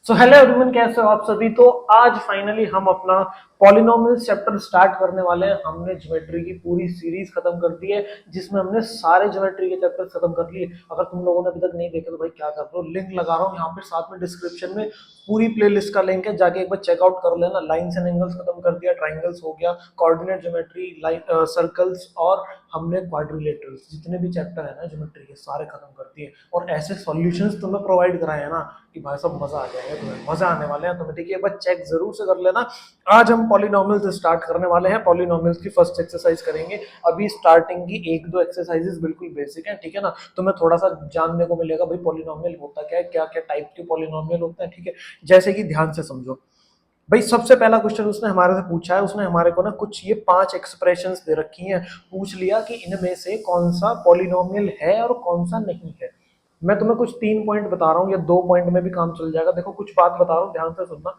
So hello everyone, कैसे हो आप सभी। तो आज फाइनली हम अपना पॉलिनोमियल्स चैप्टर स्टार्ट करने वाले हैं। हमने ज्योमेट्री की पूरी सीरीज खत्म कर दी है जिसमें हमने सारे ज्योमेट्री के चैप्टर खत्म कर लिए। अगर तुम लोगों ने अभी तक नहीं देखे तो भाई क्या कर रहे हो, लिंक लगा रहा हूँ यहाँ पे साथ में डिस्क्रिप्शन में। पूरी प्लेलिस्ट का लिंक है, जाके एक बार चेकआउट कर लेना। लाइन्स एंड एंगल्स खत्म कर दिया, ट्राइंगल्स हो गया, कोऑर्डिनेट ज्योमेट्री, लाइन सर्कल्स, और हमने क्वाड्रिलेटरल्स, जितने भी चैप्टर है ना ज्योमेट्री के सारे खत्म कर दिए। और ऐसे सॉल्यूशंस तुम्हें प्रोवाइड कराए हैं ना कि भाई सब मजा आ जाएगा, तुम्हें मजा आने वाले हैं तुम्हें। ठीक है, एक बार चेक जरूर से कर लेना। आज हम पॉलिनोमियल्स स्टार्ट करने वाले हैं। पॉलिनोमियल्स की फर्स्ट एक्सरसाइज करेंगे। अभी स्टार्टिंग की एक दो एक्सरसाइजेस बिल्कुल बेसिक है, ठीक है ना। तुम्हें थोड़ा सा जानने को मिलेगा भाई पॉलिनोमियल होता क्या है, क्या क्या टाइप के पॉलिनोमियल होते हैं। ठीक है, जैसे कि ध्यान से समझो भाई। सबसे पहला क्वेश्चन उसने हमारे से पूछा है, उसने हमारे को ना कुछ ये 5 एक्सप्रेशंस दे रखी हैं। पूछ लिया कि इनमें से कौन सा पॉलिनोमियल है और कौन सा नहीं है। मैं तुम्हें कुछ 3 पॉइंट बता रहा हूँ या 2 पॉइंट में भी काम चल जाएगा। देखो कुछ बात बता रहा हूँ, ध्यान से सुनना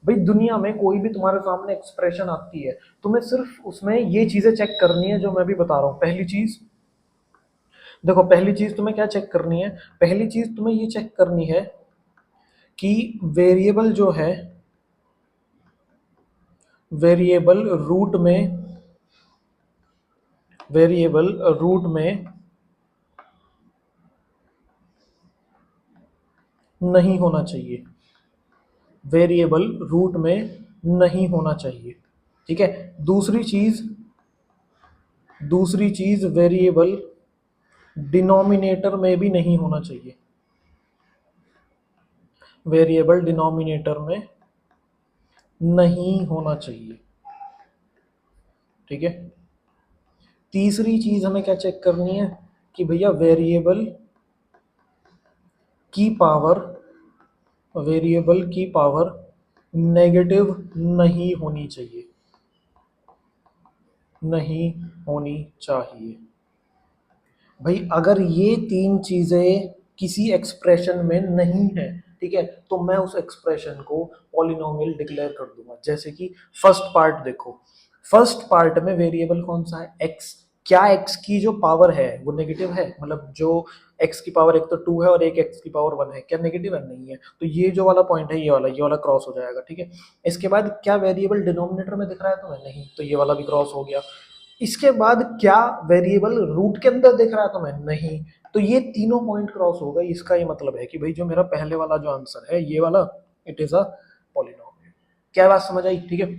भाई। दुनिया में कोई भी तुम्हारे सामने एक्सप्रेशन आती है, तुम्हें सिर्फ उसमें ये चीजें चेक करनी है जो मैं भी बता रहा हूँ। पहली चीज देखो, पहली चीज तुम्हें क्या चेक करनी है, पहली चीज तुम्हें ये चेक करनी है कि वेरिएबल जो है, वेरिएबल रूट में, वेरिएबल रूट में नहीं होना चाहिए, वेरिएबल रूट में नहीं होना चाहिए। ठीक है, दूसरी चीज वेरिएबल डिनोमिनेटर में भी नहीं होना चाहिए, वेरिएबल डिनोमिनेटर में नहीं होना चाहिए। ठीक है, तीसरी चीज हमें क्या चेक करनी है कि भैया वेरिएबल की पावर, वेरिएबल की पावर नेगेटिव नहीं होनी चाहिए, नहीं होनी चाहिए। भाई अगर ये तीन चीजें किसी एक्सप्रेशन में नहीं है, ठीक है, तो मैं उस एक्सप्रेशन को पॉलिनोमियल डिक्लेयर कर दूंगा। जैसे कि फर्स्ट पार्ट देखो, फर्स्ट पार्ट में वेरिएबल कौन सा है, एक्स। क्या एक्स की जो पावर है वो नेगेटिव है, मतलब जो एक्स की पावर एक तो 2 है और एक एक्स की पावर 1 है, क्या नेगेटिव है, नहीं है। तो ये जो वाला पॉइंट है, ये वाला क्रॉस हो जाएगा। ठीक है, इसके बाद क्या वेरिएबल डिनोमिनेटर में दिख रहा है तुम्हें, नहीं, तो ये वाला भी क्रॉस हो गया। इसके बाद क्या वेरिएबल रूट के अंदर दिख रहा है तुम्हें, नहीं, तो ये तीनों पॉइंट क्रॉस हो गए। इसका ये मतलब है कि भाई जो मेरा पहले वाला जो आंसर है ये वाला, इट इज अ पॉलिनोमियल। क्या बात समझ आई, ठीक है।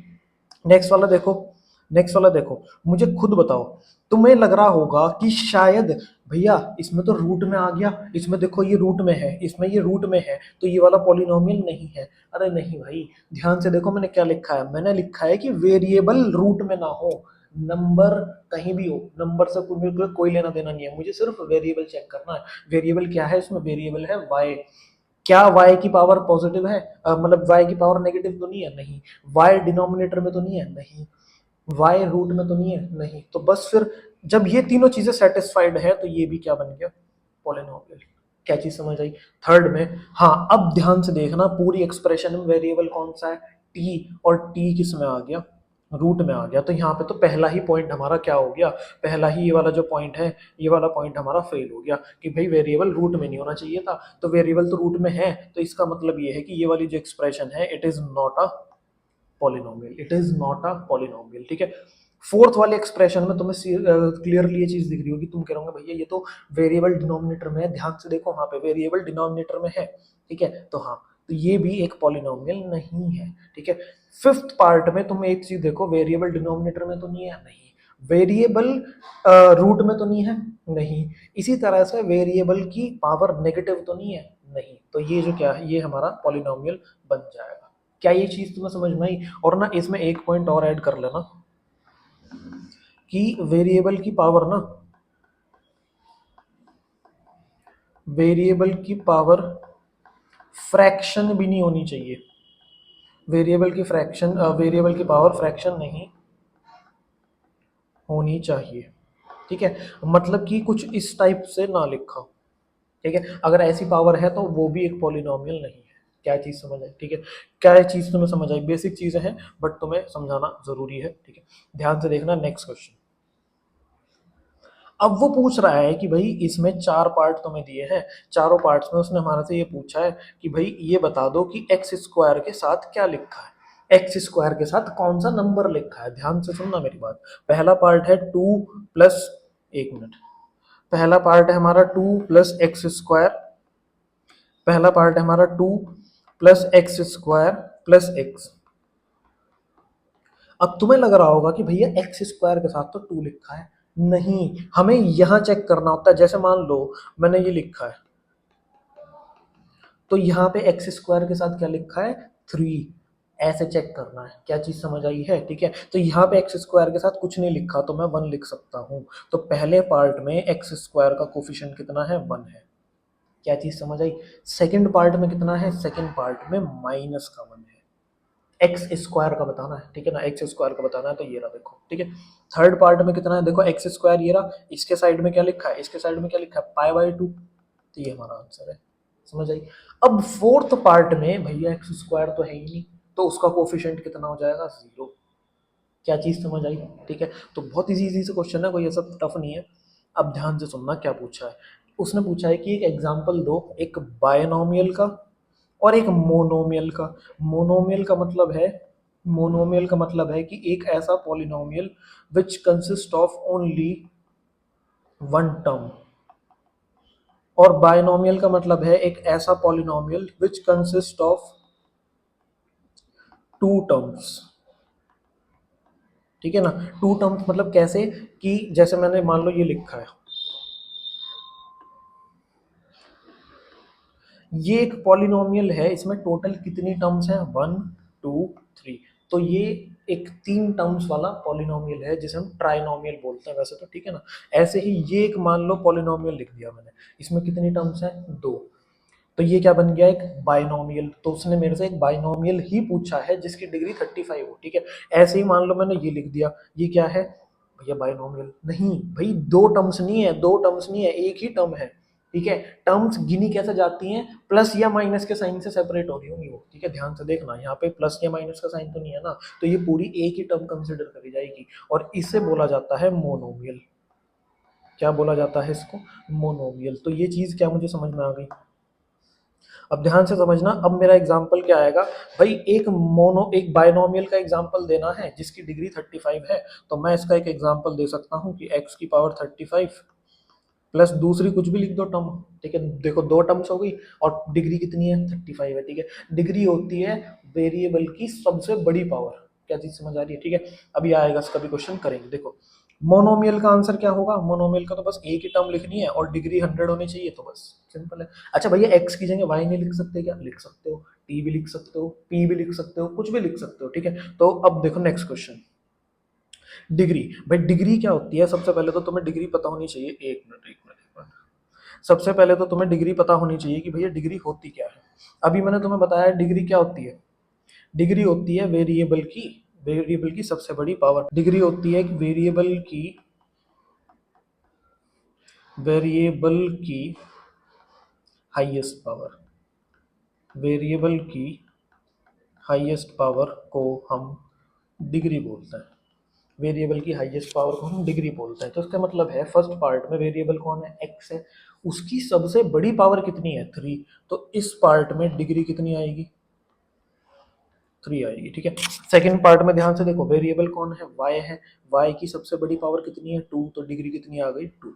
नेक्स्ट वाला देखो, नेक्स्ट वाला देखो, मुझे खुद बताओ, तुम्हें लग रहा होगा कि शायद भैया इसमें तो रूट में आ गया, इसमें देखो ये रूट में है, इसमें ये रूट में है, तो ये वाला पॉलिनोमियल नहीं है। अरे नहीं भाई, ध्यान से देखो मैंने क्या लिखा है, मैंने लिखा है कि वेरिएबल रूट में ना हो, नंबर कहीं भी हो, नंबर से कोई लेना देना नहीं है, मुझे सिर्फ वेरिएबल चेक करना है। वेरिएबल क्या है इसमें, वेरिएबल है वाई। क्या y की पावर पॉजिटिव है, मतलब y की पावर नेगेटिव तो नहीं है, नहीं। y डिनोमिनेटर में तो नहीं है, नहीं। y रूट में तो नहीं है, नहीं। तो बस फिर जब ये तीनों चीजें सेटिस्फाइड है तो ये भी क्या बन गया, पॉलिनोमियल। क्या चीज समझ आई। थर्ड में, हाँ अब ध्यान से देखना, पूरी एक्सप्रेशन में वेरिएबल कौन सा है, t, और t किस में आ गया, रूट में आ गया। तो यहाँ पे तो पहला ही पॉइंट हमारा क्या हो गया, पहला ही ये वाला जो पॉइंट है, ये वाला पॉइंट हमारा फेल हो गया कि भाई वेरिएबल रूट में नहीं होना चाहिए था। तो वेरिएबल तो रूट में है, तो इसका मतलब ये है कि ये वाली जो एक्सप्रेशन है, it is not a polynomial, it is not a polynomial. ठीक है, फोर्थ वाले एक्सप्रेशन में तुम्हें क्लियरली ये चीज दिख रही होगी, तुम कह रहे भैया ये तो वेरिएबल डिनोमिनेटर में है। ध्यान से देखो वहां पे वेरिएबल डिनोमिनेटर में है, ठीक है, तो हाँ, तो ये भी एक पॉलिनोमियल नहीं है। ठीक है, फिफ्थ पार्ट में तुम एक चीज देखो, वेरिएबल डिनोमिनेटर में तो नहीं है, नहीं। वेरिएबल रूट में तो नहीं है, नहीं। इसी तरह से वेरिएबल की पावर नेगेटिव तो नहीं है, नहीं। तो ये जो क्या है, ये हमारा पॉलिनोमियल बन जाएगा। क्या ये चीज तुम्हें समझ में आई। और ना इसमें एक पॉइंट और ऐड कर लेना कि वेरिएबल की पावर ना, वेरिएबल की पावर फ्रैक्शन भी नहीं होनी चाहिए, वेरिएबल की फ्रैक्शन, वेरिएबल की पावर फ्रैक्शन नहीं होनी चाहिए। ठीक है, मतलब कि कुछ इस टाइप से ना लिखा हो। ठीक है, अगर ऐसी पावर है तो वो भी एक पॉलिनोमियल नहीं है। क्या चीज समझ आई, ठीक है, क्या चीज तुम्हें समझ आई, बेसिक चीजें हैं बट तुम्हें समझाना जरूरी है। ठीक है, ध्यान से देखना नेक्स्ट क्वेश्चन। अब वो पूछ रहा है कि भाई इसमें चार पार्ट तुम्हें दिए हैं, चारों पार्ट्स में उसने हमारे से ये पूछा है कि भाई ये बता दो कि एक्स स्क्वायर के साथ क्या लिखा है, एक्स स्क्वायर के साथ कौन सा नंबर लिखा है। ध्यान से सुनना मेरी बात। पहला पार्ट है टू प्लस, एक मिनट, पहला पार्ट है हमारा टू प्लस एक्स स्क्वायर, पहला पार्ट है हमारा two plus x square plus x. अब तुम्हें लग रहा होगा कि भैया एक्स स्क्वायर के साथ तो टू लिखा है, नहीं, हमें यहां चेक करना होता है। जैसे मान लो मैंने ये लिखा है, तो यहाँ पे एक्स स्क्वायर के साथ क्या लिखा है, थ्री, ऐसे चेक करना है। क्या चीज समझ आई है? ठीक है, तो यहाँ पे एक्स स्क्वायर के साथ कुछ नहीं लिखा तो मैं वन लिख सकता हूँ। तो पहले पार्ट में एक्स स्क्वायर का कोफिशिएंट कितना है, वन है। क्या चीज समझ आई? सेकंड पार्ट में कितना है, सेकंड पार्ट में माइनस का वन है। एक्स स्क्वायर का बताना है, ठीक है ना, एक्स स्क्वायर का बताना है, तो ये रहा देखो, ठीक है। थर्ड पार्ट में कितना है, देखो एक्स स्क्वायर ये रहा, इसके साइड में क्या लिखा है, इसके साइड में क्या लिखा है, पाई बाई टू, तो ये हमारा आंसर है। समझ आई? अब फोर्थ पार्ट में भैया एक्स स्क्वायर तो है ही नहीं, तो उसका कोफिशिएंट कितना हो जाएगा, जीरो। क्या चीज समझ आई? ठीक है, तो बहुत इजी इजी से क्वेश्चन है, कोई ऐसा टफ नहीं है। अब ध्यान से सुनना क्या पूछा है। उसने पूछा है कि एक एग्जाम्पल दो, एक बायनोमियल का और एक मोनोमियल का। मोनोमियल का मतलब है, मोनोमियल का मतलब है कि एक ऐसा polynomial which consist of only one term, और बायनोमियल का मतलब है एक ऐसा polynomial which consist of two terms. ठीक है ना, टू टर्म्स मतलब कैसे, कि जैसे मैंने मान लो ये लिखा है, ये एक पॉलिनोमियल है, इसमें टोटल कितनी टर्म्स हैं, वन टू थ्री। तो ये एक तीन टर्म्स वाला पॉलिनोमियल है जिसे हम ट्राइनोमियल बोलते हैं वैसे तो, ठीक है ना। ऐसे ही ये एक मान लो पॉलिनोमियल लिख दिया मैंने, इसमें कितनी टर्म्स हैं, दो। तो ये क्या बन गया, एक बाइनोमियल। तो उसने मेरे से एक बाइनोमियल ही पूछा है जिसकी डिग्री 35 हो, ठीक है। ऐसे ही मान लो मैंने ये लिख दिया, ये क्या है भैया, बाइनोमियल नहीं भाई, दो टर्म्स नहीं है, दो टर्म्स नहीं है, एक ही टर्म है, ठीक है। टर्म्स गिनी कैसे जाती हैं, प्लस या माइनस के साइन से सेपरेट हो रही होंगी वो, ठीक है। ध्यान से देखना, यहाँ पे प्लस या माइनस का साइन तो नहीं है ना, तो ये पूरी एक ही टर्म कंसिडर करी जाएगी, और इसे बोला जाता है मोनोमियल। क्या बोला जाता है इसको, मोनोमियल। तो ये चीज क्या मुझे समझ में आ गई? अब ध्यान से समझना, अब मेरा एग्जाम्पल क्या आएगा भाई, एक बायनोमियल का एग्जाम्पल देना है जिसकी डिग्री 35 है, तो मैं इसका एक एग्जाम्पल दे सकता हूँ कि x की पावर 35 प्लस दूसरी कुछ भी लिख दो टर्म, ठीक है। देखो दो टर्म्स हो गई, और डिग्री कितनी है, 35 है, ठीक है। डिग्री होती है वेरिएबल की सबसे बड़ी पावर। क्या चीज समझ आ रही है? ठीक है, अभी आएगा, इसका भी क्वेश्चन करेंगे। देखो मोनोमियल का आंसर क्या होगा, मोनोमियल का तो बस एक ही टर्म लिखनी है और डिग्री 100 होनी चाहिए, तो बस सिंपल है। अच्छा भैया एक्स की जगह वाई नहीं लिख सकते क्या, लिख सकते हो, टी भी लिख सकते हो, पी भी लिख सकते हो, कुछ भी लिख सकते हो, ठीक है। तो अब देखो नेक्स्ट क्वेश्चन, डिग्री। भाई डिग्री क्या होती है, सबसे पहले तो तुम्हें डिग्री पता होनी चाहिए, एक मिनट एक मिनट एक मिनट, सबसे पहले तो तुम्हें डिग्री पता होनी चाहिए कि भैया डिग्री होती क्या है। अभी मैंने तुम्हें बताया डिग्री क्या होती है, डिग्री होती है वेरिएबल की, वेरिएबल की सबसे बड़ी पावर। डिग्री होती है वेरिएबल की, वेरिएबल की हाईएस्ट पावर, वेरिएबल की हाईएस्ट पावर को हम डिग्री बोलते हैं, वेरिएबल की हाईएस्ट पावर को हम डिग्री बोलते हैं। तो इसका मतलब है फर्स्ट पार्ट में वेरिएबल कौन है, एक्स है, उसकी सबसे बड़ी पावर कितनी है, थ्री। तो इस पार्ट में डिग्री कितनी आएगी, थ्री आएगी, ठीक है। सेकंड पार्ट में ध्यान से देखो, वेरिएबल कौन है, वाई है, वाई की सबसे बड़ी पावर कितनी है, टू, तो डिग्री कितनी आ गई, टू।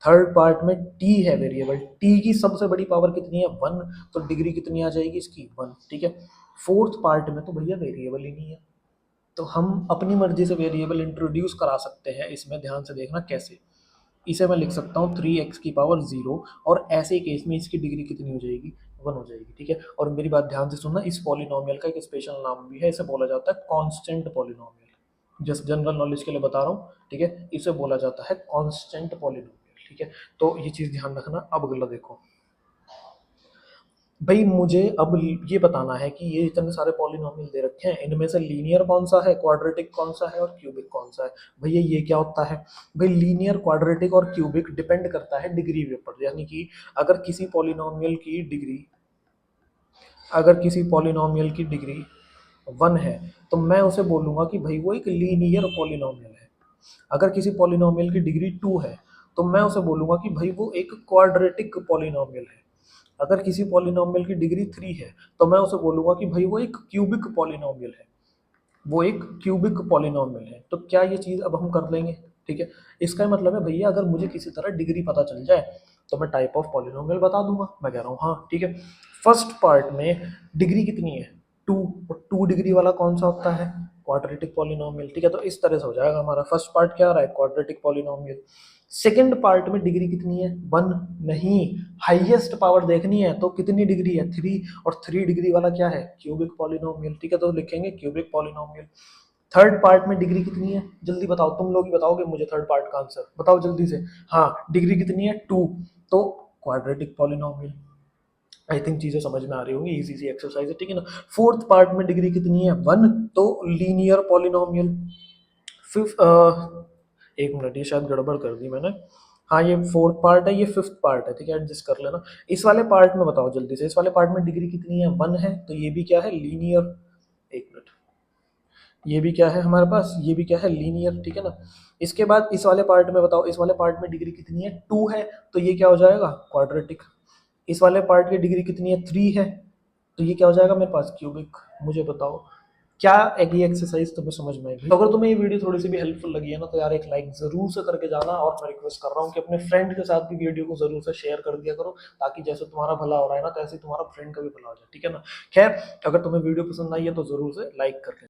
थर्ड पार्ट में टी है वेरिएबल, टी की सबसे बड़ी पावर कितनी है, वन, तो डिग्री कितनी आ जाएगी इसकी, वन, ठीक है। फोर्थ पार्ट में तो भैया वेरिएबल ही नहीं है, तो हम अपनी मर्जी से वेरिएबल इंट्रोड्यूस करा सकते हैं इसमें। ध्यान से देखना कैसे, इसे मैं लिख सकता हूँ थ्री एक्स की पावर जीरो, और ऐसे केस में इसकी डिग्री कितनी हो जाएगी, वन हो जाएगी, ठीक है। और मेरी बात ध्यान से सुनना, इस पॉलिनोमियल का एक स्पेशल नाम भी है, इसे बोला जाता है constant polynomial. Just general knowledge के लिए बता रहा हूँ, ठीक है, इसे बोला जाता है कांस्टेंट पॉलिनोमियल, ठीक है। तो ये चीज ध्यान रखना। अब अगला देखो भाई, मुझे अब ये बताना है कि ये इतने सारे पॉलिनोमियल दे रखे हैं, इनमें से लीनियर कौन सा है, क्वाड्रेटिक कौन सा है, और क्यूबिक कौन सा है। भैया ये क्या होता है, भाई लीनियर, क्वाड्रेटिक और क्यूबिक डिपेंड करता है डिग्री के ऊपर। यानी कि अगर किसी पॉलिनोमियल की डिग्री, अगर किसी पॉलिनोमियल की डिग्री वन है, तो मैं उसे बोलूंगा कि भाई वो एक लीनियर पॉलिनोमियल है। अगर किसी पॉलिनोमियल की डिग्री टू है, तो मैं उसे बोलूंगा कि भाई वो एक क्वाड्रेटिक पॉलिनोमियल है। अगर किसी पॉलिनोमियल की डिग्री 3 है तो मैं उसे बोलूंगा कि भाई वो एक क्यूबिक पॉलिनोमियल है, वो एक क्यूबिक पॉलिनोमियल है। तो क्या ये चीज़ अब हम कर लेंगे? ठीक है, इसका मतलब है भैया अगर मुझे किसी तरह डिग्री पता चल जाए तो मैं टाइप ऑफ पॉलिनोमियल बता दूंगा। मैं कह रहा हूँ हाँ ठीक है, फर्स्ट पार्ट में डिग्री कितनी है? 2। और 2 डिग्री वाला कौन सा होता है? Quadratic polynomial. ठीक है, तो इस तरह से हो जाएगा हमारा फर्स्ट पार्ट क्या आ रहा है? Quadratic polynomial. सेकंड पार्ट में डिग्री कितनी है? 1 नहीं, हाईएस्ट पावर देखनी है तो कितनी डिग्री है? 3। और 3 डिग्री वाला क्या है? Cubic polynomial. ठीक है, तो लिखेंगे क्यूबिक पॉलिनोमियल। थर्ड पार्ट में डिग्री कितनी है? जल्दी बताओ, तुम लोग ही बताओगे मुझे थर्ड पार्ट का आंसर, बताओ जल्दी से। हाँ, डिग्री कितनी है? 2। तो क्वाड्रेटिक पॉलिनोमियल। आई थिंक चीजें समझ में आ रही होंगी, इजी सी एक्सरसाइज है, ठीक है ना। फोर्थ पार्ट में डिग्री कितनी है? 1। तो लीनियर पॉलिनोमियल। फिफ्थ, एक मिनट, ये शायद गड़बड़ कर दी मैंने। हाँ, ये फोर्थ पार्ट है, ये फिफ्थ पार्ट है, ठीक है, एडजस्ट कर लेना। इस वाले पार्ट में बताओ जल्दी से, इस वाले पार्ट में डिग्री कितनी है? 1 है, तो ये भी क्या है? लीनियर। एक मिनट, ये भी क्या है हमारे पास? ये भी क्या है? लीनियर, ठीक है ना। इसके बाद इस वाले पार्ट में बताओ, इस वाले पार्ट में डिग्री कितनी है? 2 है, तो ये क्या हो जाएगा? क्वाड्रेटिक। इस वाले पार्ट की डिग्री कितनी है? 3 है, तो ये क्या हो जाएगा मेरे पास? क्यूबिक। मुझे बताओ क्या एक ये एक्सरसाइज तुम्हें समझ में आई? तो अगर तुम्हें ये वीडियो थोड़ी सी भी हेल्पफुल लगी है ना, तो यार एक लाइक जरूर से करके जाना, और मैं रिक्वेस्ट कर रहा हूँ कि अपने फ्रेंड के साथ भी वीडियो को जरूर से शेयर कर दिया करो, ताकि जैसे तुम्हारा भला हो रहा है ना, तैसे ही तुम्हारा फ्रेंड का भी भला हो जाए, ठीक है ना। खैर, अगर तुम्हें वीडियो पसंद आई है तो जरूर से लाइक कर